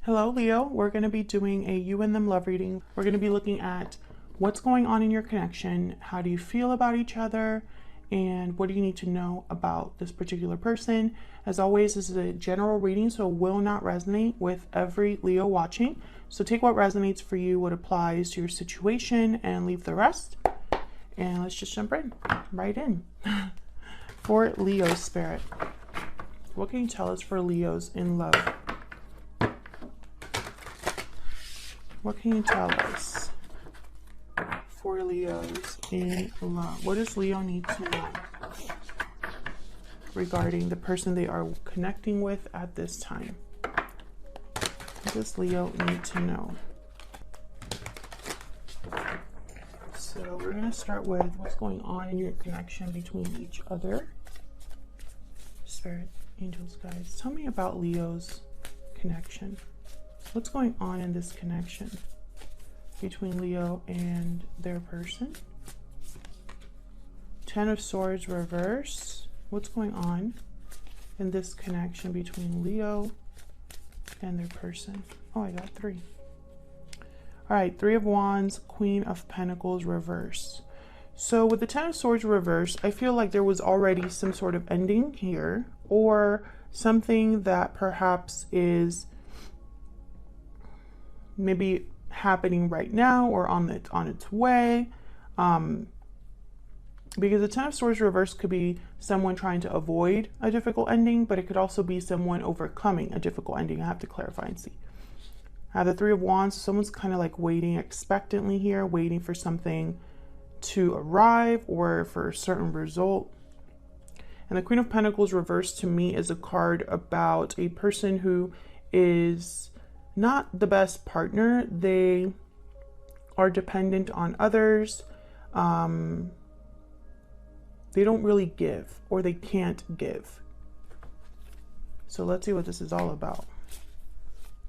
Hello, Leo. We're going to be doing a you and them love reading. We're going to be looking at what's going on in your connection, how do you feel about each other, and what do you need to know about this particular person. As always, this is a general reading, so it will not resonate with every Leo watching. So take what resonates for you, what applies to your situation, and leave the rest. And let's just jump right in. For Leo spirit, what can you tell us for Leos in love? What can you tell us for Leos in love? What does Leo need to know regarding the person they are connecting with at this time? What does Leo need to know? So we're going to start with what's going on in your connection between each other. Spirit, angels, guides, tell me about Leo's connection. What's going on in this connection between Leo and their person? Ten of Swords reverse. What's going on in this connection between Leo and their person? Oh, I got three. All right, Three of Wands, Queen of Pentacles reverse. So with the Ten of Swords reverse, I feel like there was already some sort of ending here, or something that perhaps is maybe happening right now or on its way. Because the Ten of Swords reverse could be someone trying to avoid a difficult ending, but it could also be someone overcoming a difficult ending. I have to clarify and see. I have the Three of Wands. Someone's kind of like waiting expectantly here, waiting for something to arrive or for a certain result. And the Queen of Pentacles reverse to me is a card about a person who is not the best partner. They are dependent on others. They don't really give, or they can't give. So let's see what this is all about.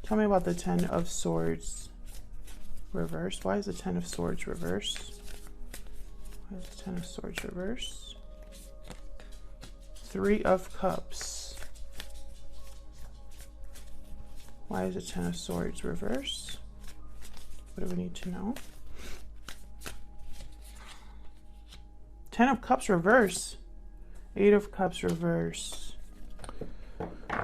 Tell me about the Ten of Swords reverse. Why is the Ten of Swords reverse? Why is the Ten of Swords reverse? Three of Cups. Why is the Ten of Swords reverse? What do we need to know? Ten of Cups reverse. Eight of Cups reverse.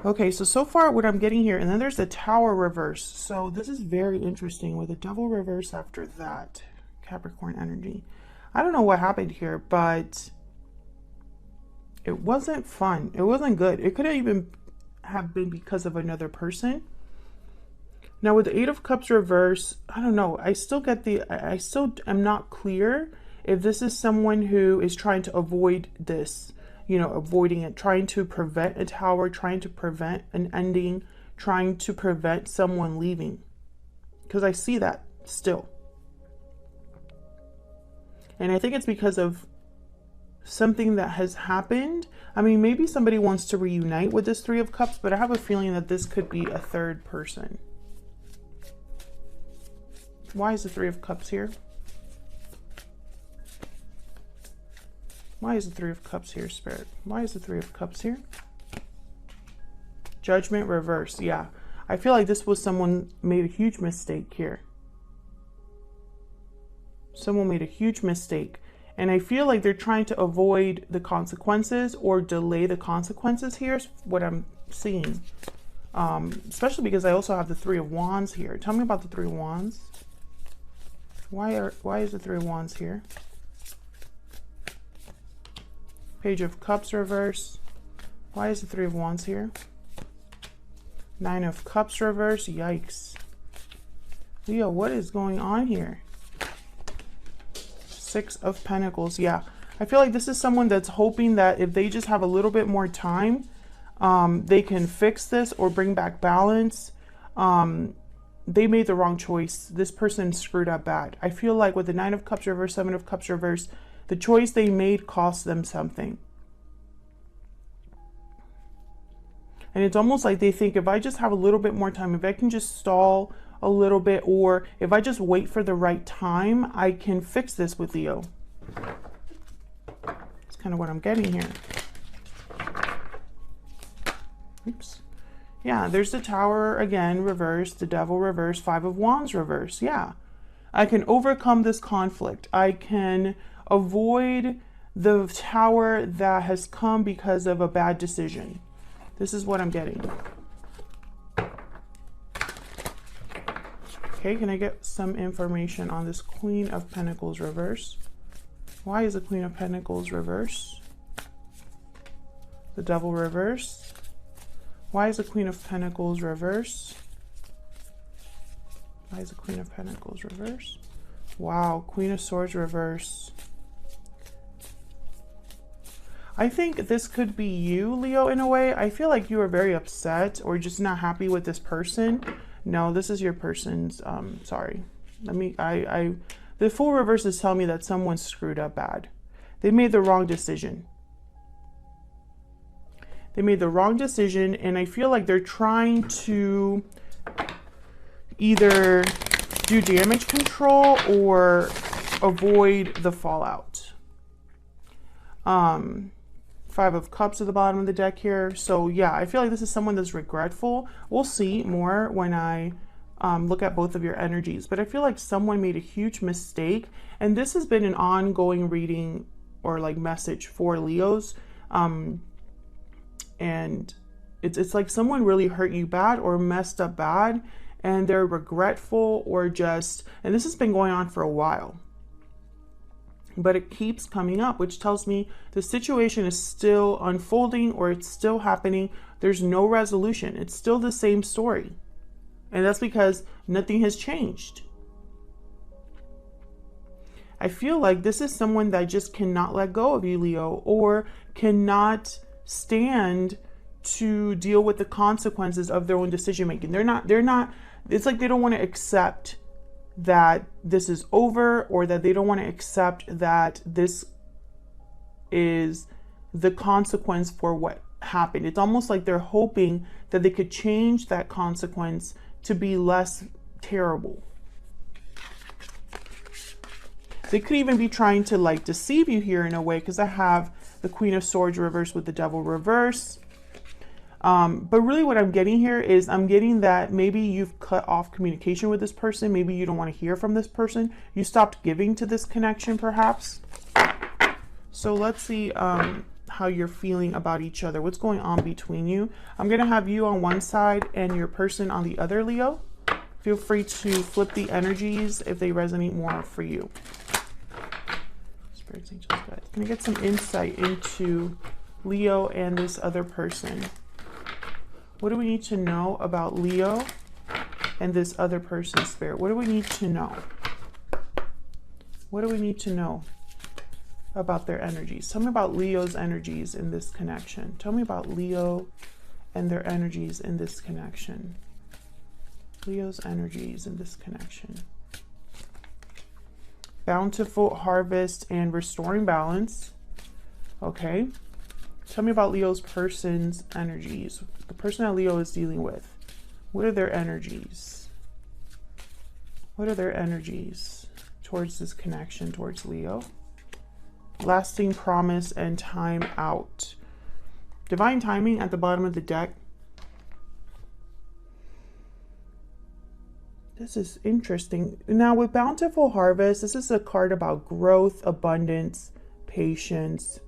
Okay, so far what I'm getting here, and then there's the Tower reverse. So this is very interesting with the Devil reverse after that. Capricorn energy. I don't know what happened here, but it wasn't fun. It wasn't good. It could even have been because of another person. Now with the Eight of Cups reverse, I don't know. I still am not clear if this is someone who is trying to avoid this, you know, avoiding it, trying to prevent a tower, trying to prevent an ending, trying to prevent someone leaving. Because I see that still. And I think it's because of something that has happened. I mean, maybe somebody wants to reunite with this Three of Cups, but I have a feeling that this could be a third person. Why is the Three of Cups here? Why is the Three of Cups here, Spirit? Why is the Three of Cups here? Judgment reverse. Yeah. I feel like this was someone made a huge mistake here. Someone made a huge mistake. And I feel like they're trying to avoid the consequences or delay the consequences here is what I'm seeing. Especially because I also have the Three of Wands here. Tell me about the Three of Wands. Why is the Three of Wands here? Page of Cups reverse. Why is the Three of Wands here? Nine of Cups reverse. Yikes. Leo, what is going on here? Six of Pentacles. Yeah. I feel like this is someone that's hoping that if they just have a little bit more time, they can fix this or bring back balance. They made the wrong choice. This person screwed up bad. I feel like with the Nine of Cups reverse, Seven of Cups reverse, the choice they made cost them something. And it's almost like they think if I just have a little bit more time, if I can just stall a little bit, or if I just wait for the right time, I can fix this with Leo. It's kind of what I'm getting here. Oops. Yeah, there's the Tower again, reverse, the Devil reverse, Five of Wands reverse. Yeah, I can overcome this conflict. I can avoid the Tower that has come because of a bad decision. This is what I'm getting. Okay, can I get some information on this Queen of Pentacles reverse? Why is the Queen of Pentacles reverse? The Devil reverse. Why is the Queen of Pentacles reverse? Why is the Queen of Pentacles reverse? Wow, Queen of Swords reverse. I think this could be you, Leo, in a way. I feel like you are very upset or just not happy with this person. No, this is your person's, sorry. The Fool reverse is telling me that someone screwed up bad. They made the wrong decision. They made the wrong decision, and I feel like they're trying to either do damage control or avoid the fallout. Five of Cups at the bottom of the deck here. So yeah, I feel like this is someone that's regretful. We'll see more when I look at both of your energies, but I feel like someone made a huge mistake, and this has been an ongoing reading or like message for Leos. And it's like someone really hurt you bad or messed up bad, and they're regretful or just, and this has been going on for a while, but it keeps coming up, which tells me the situation is still unfolding or it's still happening. There's no resolution. It's still the same story. And that's because nothing has changed. I feel like this is someone that just cannot let go of you, Leo, or cannot stand to deal with the consequences of their own decision making. They're not, it's like they don't want to accept that this is over, or that they don't want to accept that this is the consequence for what happened. It's almost like they're hoping that they could change that consequence to be less terrible. They could even be trying to like deceive you here in a way, because I have the Queen of Swords reverse with the Devil reverse. But really what I'm getting here is I'm getting that maybe you've cut off communication with this person. Maybe you don't want to hear from this person. You stopped giving to this connection perhaps. So let's see how you're feeling about each other. What's going on between you? I'm going to have you on one side and your person on the other, Leo. Feel free to flip the energies if they resonate more for you. Spirits, angels, guides. Can I get some insight into Leo and this other person? What do we need to know about Leo and this other person, Spirit? What do we need to know? What do we need to know about their energies? Tell me about Leo's energies in this connection. Tell me about Leo and their energies in this connection. Leo's energies in this connection. Bountiful harvest and restoring balance. Okay. Tell me about Leo's person's energies. The person that Leo is dealing with. What are their energies? What are their energies towards this connection, towards Leo? Lasting promise and time out. Divine timing at the bottom of the deck. This is interesting. Now with Bountiful Harvest, this is a card about growth, abundance, patience,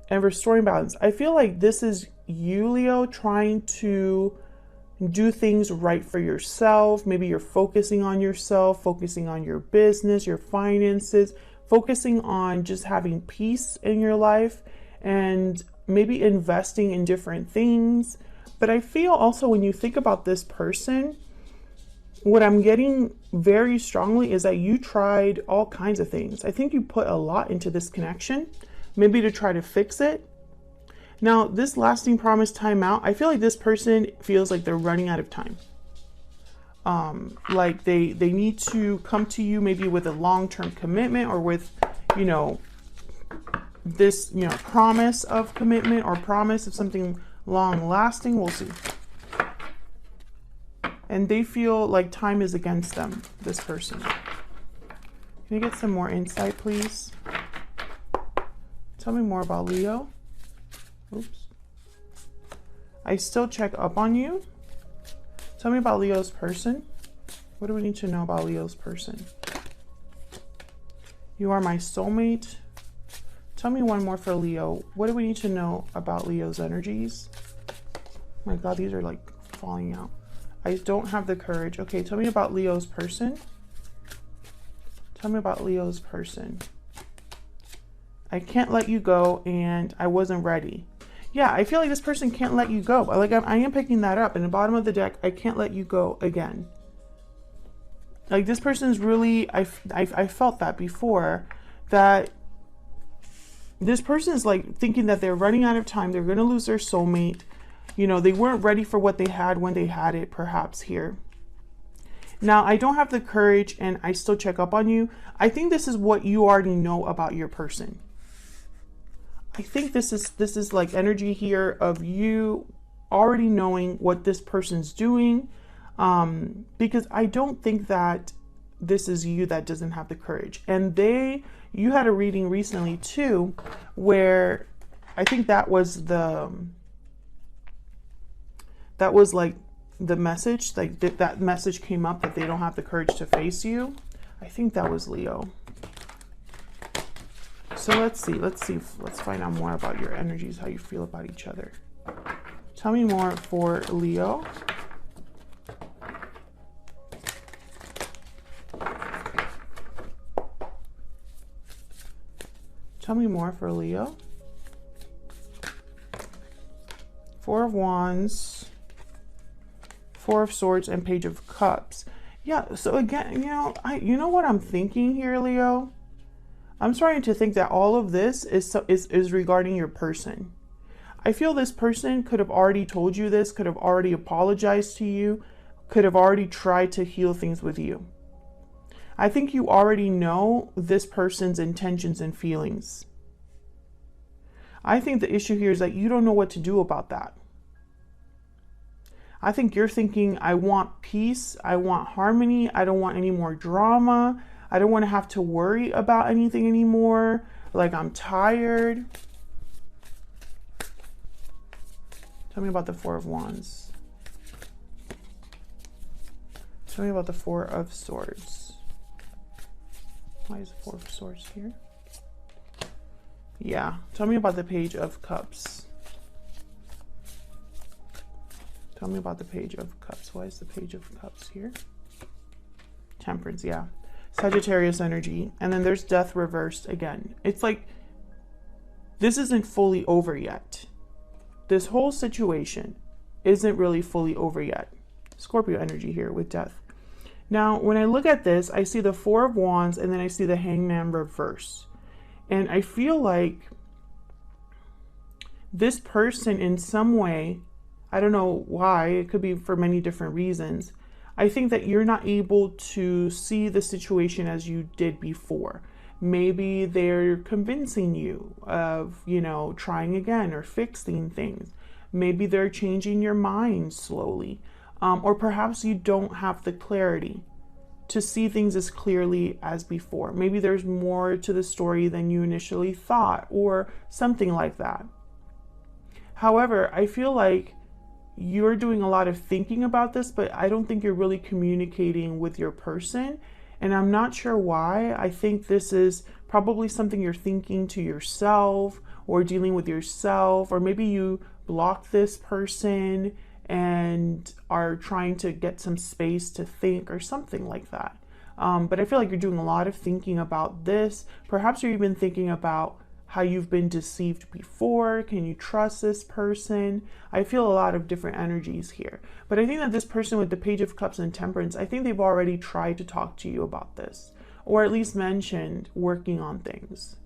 and restoring balance. I feel like this is you, Leo, trying to do things right for yourself. Maybe you're focusing on yourself, focusing on your business, your finances, focusing on just having peace in your life, and maybe investing in different things. But I feel also when you think about this person, what I'm getting very strongly is that you tried all kinds of things. I think you put a lot into this connection, maybe to try to fix it. Now, this lasting promise timeout, I feel like this person feels like they're running out of time. Like they need to come to you maybe with a long-term commitment, or with, you know, this, you know, promise of commitment or promise of something long-lasting. We'll see. And they feel like time is against them, this person. Can you get some more insight, please? Tell me more about Leo. Oops. I still check up on you. Tell me about Leo's person. What do we need to know about Leo's person? You are my soulmate. Tell me one more for Leo. What do we need to know about Leo's energies? Oh my God, these are like falling out. I don't have the courage. Okay, tell me about Leo's person. Tell me about Leo's person. I can't let you go and I wasn't ready. Yeah, I feel like this person can't let you go. Like I am picking that up in the bottom of the deck. I can't let you go again. Like this person's really, I felt that before, that this person is like thinking that they're running out of time. They're going to lose their soulmate. You know, they weren't ready for what they had when they had it, perhaps here. Now, I don't have the courage and I still check up on you. I think this is what you already know about your person. I think this is like energy here of you already knowing what this person's doing. Because I don't think that this is you that doesn't have the courage. And you had a reading recently too, where I think that was like the message, like that message came up that they don't have the courage to face you. I think that was Leo. So let's find out more about your energies, how you feel about each other. Tell me more for Leo. Tell me more for Leo. Four of Wands, Four of Swords, and Page of Cups. Yeah, so again, you know what I'm thinking here, Leo? I'm starting to think that all of this is regarding your person. I feel this person could have already told you this, could have already apologized to you, could have already tried to heal things with you. I think you already know this person's intentions and feelings. I think the issue here is that you don't know what to do about that. I think you're thinking, I want peace, I want harmony, I don't want any more drama, I don't want to have to worry about anything anymore, like I'm tired. Tell me about the Four of Wands. Tell me about the Four of Swords. Why is the Four of Swords here? Yeah, tell me about the Page of Cups. Tell me about the Page of Cups. Why is the Page of Cups here? Temperance, yeah. Sagittarius energy. And then there's Death reversed again. It's like, this isn't fully over yet. This whole situation isn't really fully over yet. Scorpio energy here with Death. Now, when I look at this, I see the Four of Wands and then I see the Hangman reverse. And I feel like this person in some way, I don't know why, it could be for many different reasons. I think that you're not able to see the situation as you did before. Maybe they're convincing you of, trying again or fixing things. Maybe they're changing your mind slowly. Or perhaps you don't have the clarity to see things as clearly as before. Maybe there's more to the story than you initially thought or something like that. However, I feel like you're doing a lot of thinking about this, but I don't think you're really communicating with your person. And I'm not sure why. I think this is probably something you're thinking to yourself or dealing with yourself, or maybe you blocked this person and are trying to get some space to think or something like that. But I feel like you're doing a lot of thinking about this. Perhaps you're even thinking about how you've been deceived before. Can you trust this person? I feel a lot of different energies here. But I think that this person with the Page of Cups and Temperance, I think they've already tried to talk to you about this, or at least mentioned working on things.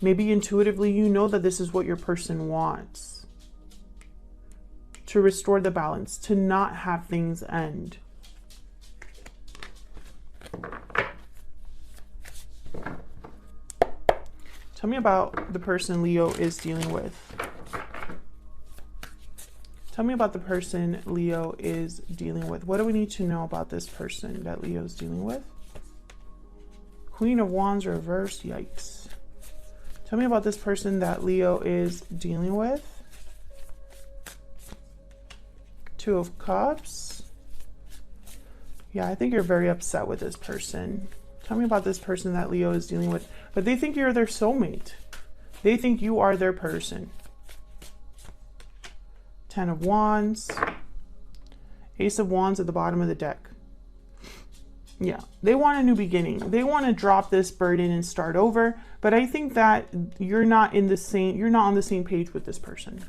Maybe intuitively you know that this is what your person wants. To restore the balance, to not have things end. Tell me about the person Leo is dealing with. Tell me about the person Leo is dealing with. What do we need to know about this person that Leo is dealing with? Queen of Wands reversed. Yikes. Tell me about this person that Leo is dealing with. Two of Cups. Yeah, I think you're very upset with this person. Tell me about this person that Leo is dealing with. But they think you're their soulmate. They think you are their person. Ten of Wands. Ace of Wands at the bottom of the deck. Yeah, they want a new beginning. They want to drop this burden and start over. But I think that you're not on the same page with this person.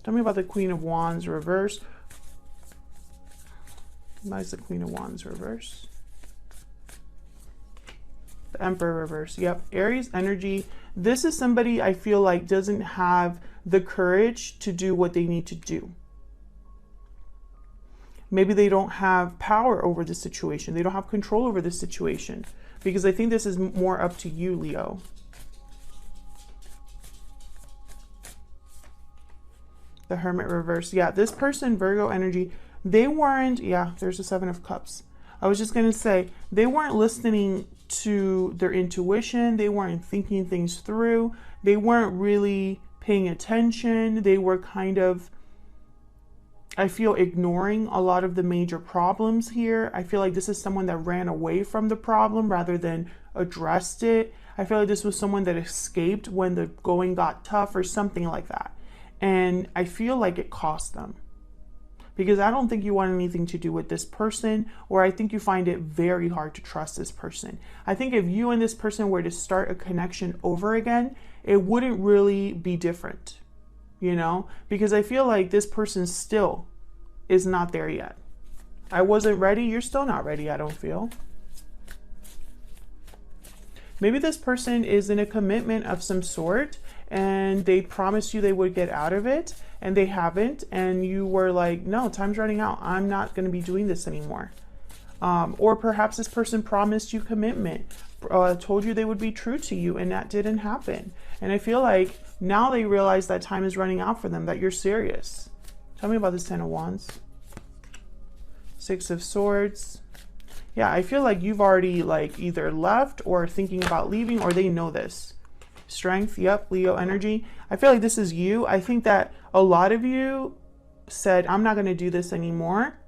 Tell me about the Queen of Wands reverse. Why is the Queen of Wands reverse? The Emperor reverse. Yep, Aries energy. This is somebody I feel like doesn't have the courage to do what they need to do. Maybe they don't have power over the situation. They don't have control over the situation. Because I think this is more up to you, Leo. The Hermit reverse. Yeah, this person, Virgo energy, they weren't, yeah, there's the Seven of Cups. I was just going to say, they weren't listening to their intuition. They weren't thinking things through. They weren't really paying attention. They were kind of, I feel, ignoring a lot of the major problems here. I feel like this is someone that ran away from the problem rather than addressed it. I feel like this was someone that escaped when the going got tough or something like that. And I feel like it cost them. Because I don't think you want anything to do with this person, or I think you find it very hard to trust this person. I think if you and this person were to start a connection over again, it wouldn't really be different, you know? Because I feel like this person still is not there yet. I wasn't ready. You're still not ready, I don't feel. Maybe this person is in a commitment of some sort and they promised you they would get out of it and they haven't. And you were like, no, time's running out. I'm not going to be doing this anymore. Or perhaps this person promised you commitment, told you they would be true to you, and that didn't happen. And I feel like now they realize that time is running out for them, that you're serious. Tell me about this Ten of Wands. Six of Swords. Yeah, I feel like you've already like either left or thinking about leaving, or they know this. Strength, yep, Leo energy. I feel like this is you. I think that a lot of you said, I'm not going to do this anymore.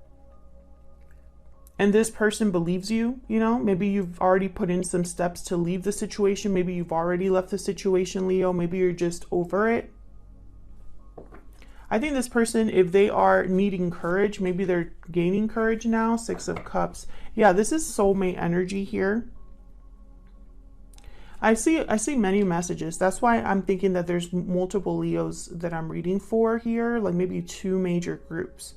And this person believes you, you know, maybe you've already put in some steps to leave the situation. Maybe you've already left the situation, Leo. Maybe you're just over it. I think this person, if they are needing courage, maybe they're gaining courage now. Six of Cups. Yeah, this is soulmate energy here. I see many messages. That's why I'm thinking that there's multiple Leos that I'm reading for here, like maybe two major groups.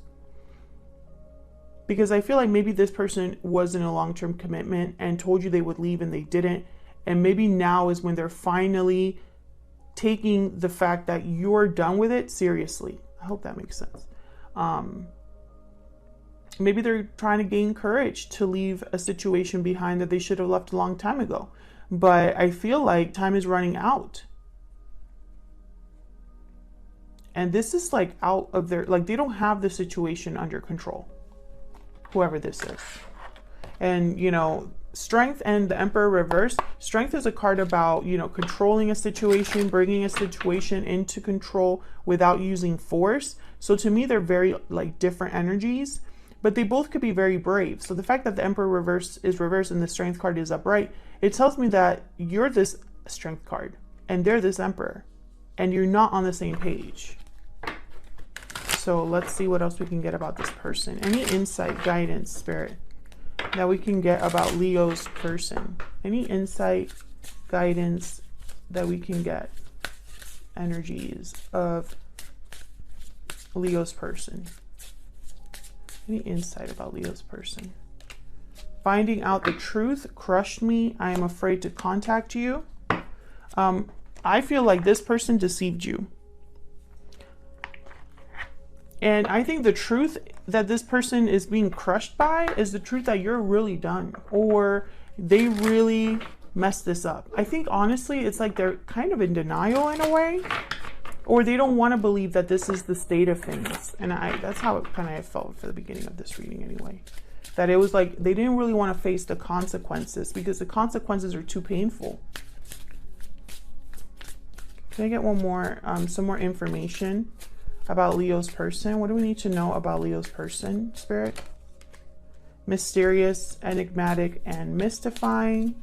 Because I feel like maybe this person was in a long-term commitment and told you they would leave and they didn't. And maybe now is when they're finally taking the fact that you're done with it seriously. I hope that makes sense. Maybe they're trying to gain courage to leave a situation behind that they should have left a long time ago. But I feel like time is running out. And this is like out of their, like they don't have the situation under control. Whoever this is. And, you know, Strength and the Emperor reverse. Strength is a card about, you know, controlling a situation, bringing a situation into control without using force. So to me, they're very like different energies, but they both could be very brave. So the fact that the Emperor reverse is reversed and the Strength card is upright, it tells me that you're this Strength card and they're this Emperor and you're not on the same page. So let's see what else we can get about this person. Any insight, guidance, spirit that we can get about Leo's person? Any insight, guidance that we can get? Energies of Leo's person. Any insight about Leo's person? Finding out the truth crushed me. I am afraid to contact you. I feel like this person deceived you. And I think the truth that this person is being crushed by is the truth that you're really done, or they really messed this up. I think honestly, it's like they're kind of in denial in a way, or they don't want to believe that this is the state of things. And that's how it kind of felt for the beginning of this reading anyway. That it was like they didn't really want to face the consequences because the consequences are too painful. Can I get one more, some more information about Leo's person? What do we need to know about Leo's person, Spirit? Mysterious, enigmatic, and mystifying.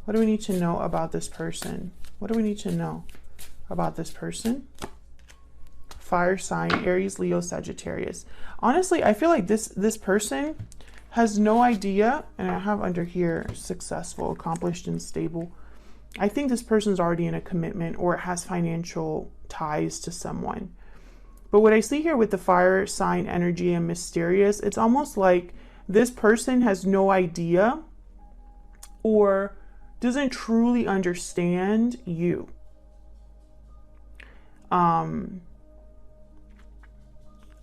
What do we need to know about this person? What do we need to know about this person? Fire sign, Aries, Leo, Sagittarius. Honestly, I feel like this person has no idea, and I have under here successful, accomplished, and stable. I think this person's already in a commitment or has financial ties to someone. But what I see here with the fire sign energy and mysterious, it's almost like this person has no idea or doesn't truly understand you.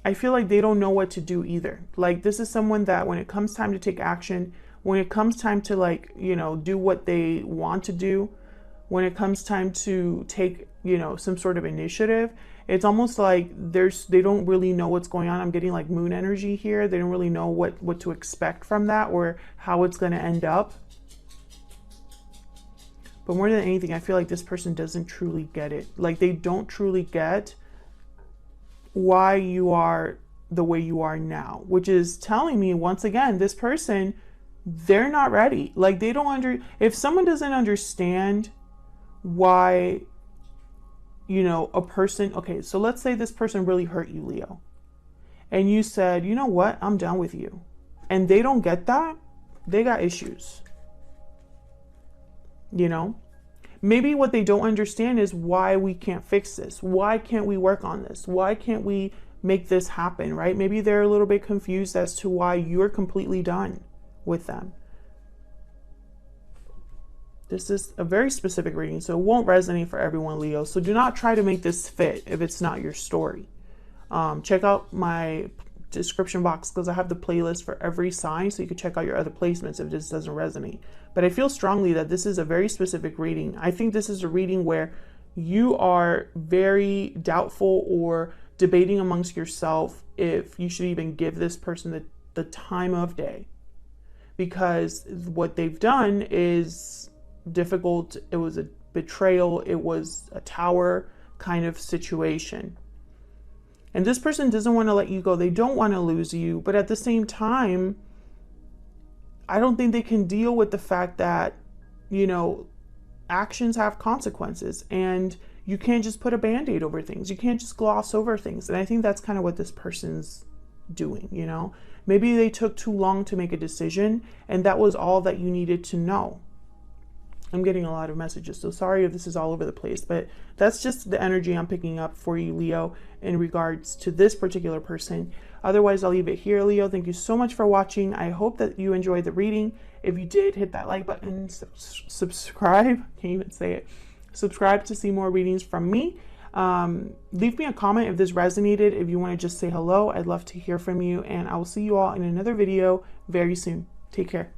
I feel like they don't know what to do either. Like this is someone that when it comes time to take action, when it comes time to like, you know, do what they want to do, when it comes time to take, you know, some sort of initiative, it's almost like they don't really know what's going on. I'm getting like moon energy here. They don't really know what to expect from that or how it's going to end up. But more than anything, I feel like this person doesn't truly get it. Like they don't truly get why you are the way you are now, which is telling me once again, this person, they're not ready. Like they don't if someone doesn't understand why, you know, a person, okay, so let's say this person really hurt you, Leo, and you said, you know what, I'm done with you. And they don't get that, they got issues. You know, maybe what they don't understand is why we can't fix this. Why can't we work on this? Why can't we make this happen, right? Maybe they're a little bit confused as to why you're completely done with them. This is a very specific reading, so it won't resonate for everyone, Leo. So do not try to make this fit if it's not your story. Check out my description box because I have the playlist for every sign, so you can check out your other placements if this doesn't resonate. But I feel strongly that this is a very specific reading. I think this is a reading where you are very doubtful or debating amongst yourself if you should even give this person the time of day, because what they've done is difficult. It was a betrayal. It was a tower kind of situation. And this person doesn't want to let you go. They don't want to lose you. But at the same time, I don't think they can deal with the fact that, you know, actions have consequences and you can't just put a band-aid over things. You can't just gloss over things. And I think that's kind of what this person's doing, you know. Maybe they took too long to make a decision and that was all that you needed to know. I'm getting a lot of messages, so sorry if this is all over the place, but that's just the energy I'm picking up for you, Leo, in regards to this particular person. Otherwise, I'll leave it here, Leo. Thank you so much for watching. I hope that you enjoyed the reading. If you did, hit that like button, subscribe, can't even say it. Subscribe to see more readings from me. Leave me a comment if this resonated. If you want to just say hello, I'd love to hear from you, and I will see you all in another video very soon. Take care.